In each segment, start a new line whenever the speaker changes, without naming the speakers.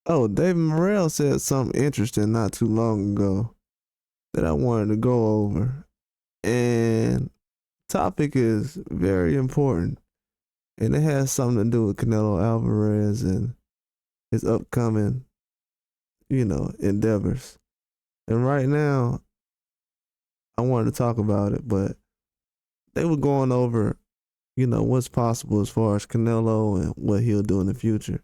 Oh, David Morrell said something interesting not too long ago that I wanted to go over. And topic is very important. And it has something to do with Canelo Alvarez and his upcoming, endeavors. And right now, I wanted to talk about it, but they were going over, what's possible as far as Canelo and what he'll do in the future.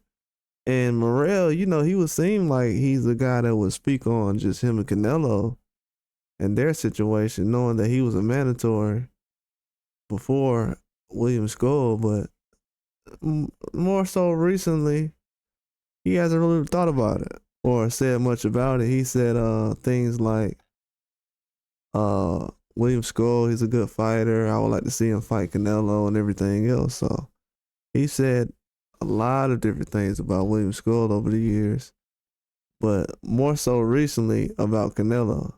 And Morrell, he would seem like he's the guy that would speak on just him and Canelo and their situation, knowing that he was a mandatory before William Skull, but more so recently, he hasn't really thought about it or said much about it. He said things like, William Skull, he's a good fighter. I would like to see him fight Canelo and everything else. So he said a lot of different things about William Skull over the years, but more so recently about Canelo.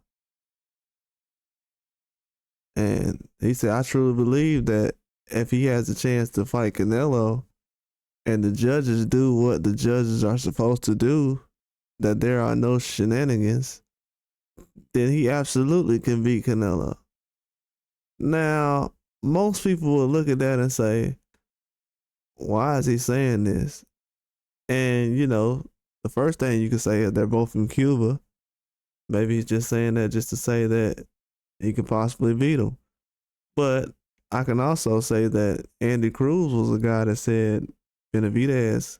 And he said, I truly believe that if he has a chance to fight Canelo and the judges do what the judges are supposed to do, that there are no shenanigans, then he absolutely can beat Canelo. Now, most people will look at that and say, why is he saying this? And, the first thing you could say is they're both from Cuba. Maybe he's just saying that just to say that he could possibly beat him. But I can also say that Andy Cruz was a guy that said Benavidez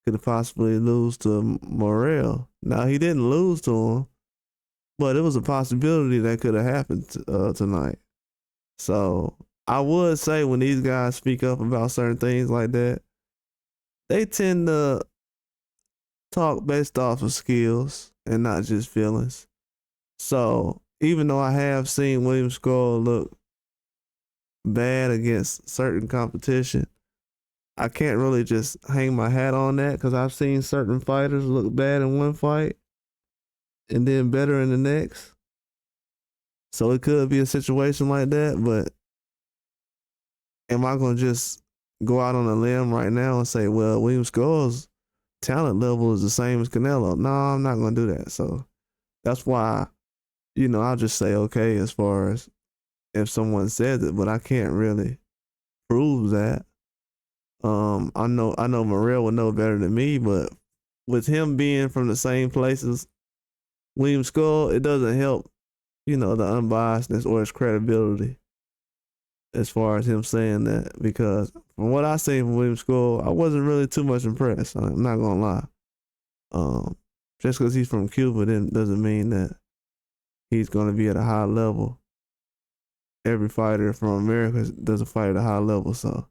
could possibly lose to Morrell. Now, he didn't lose to him, but it was a possibility that could have happened tonight. So I would say when these guys speak up about certain things like that, they tend to talk based off of skills and not just feelings. So even though I have seen William Skull look bad against certain competition, I can't really just hang my hat on that because I've seen certain fighters look bad in one fight and then better in the next. So it could be a situation like that, but am I going to just go out on a limb right now and say, well, William Skull's talent level is the same as Canelo? No, I'm not going to do that. So that's why, I'll just say okay as far as if someone says it, but I can't really prove that. I know Morrell would know better than me, but with him being from the same places, William Skull, it doesn't help, the unbiasedness or his credibility as far as him saying that, because from what I seen from William Skull, I wasn't really too much impressed. I'm not gonna lie. Just because he's from Cuba then doesn't mean that he's gonna be at a high level. Every fighter from America doesn't fight at a high level, so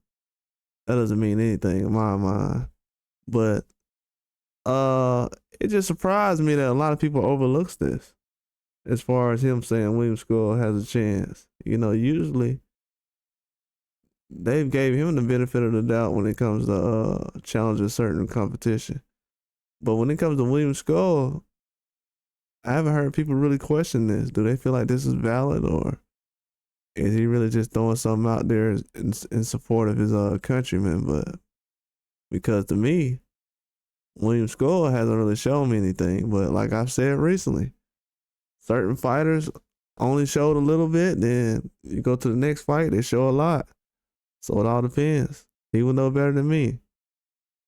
that doesn't mean anything in my mind. But it just surprised me that a lot of people overlooks this as far as him saying William Skull has a chance. Usually they've gave him the benefit of the doubt when it comes to challenging certain competition. But when it comes to William Skull, I haven't heard people really question this. Do they feel like this is valid, or is he really just throwing something out there in support of his countrymen? But because to me, William Skull hasn't really shown me anything. But like I've said recently, certain fighters only showed a little bit, then you go to the next fight, they show a lot. So it all depends. He would know better than me.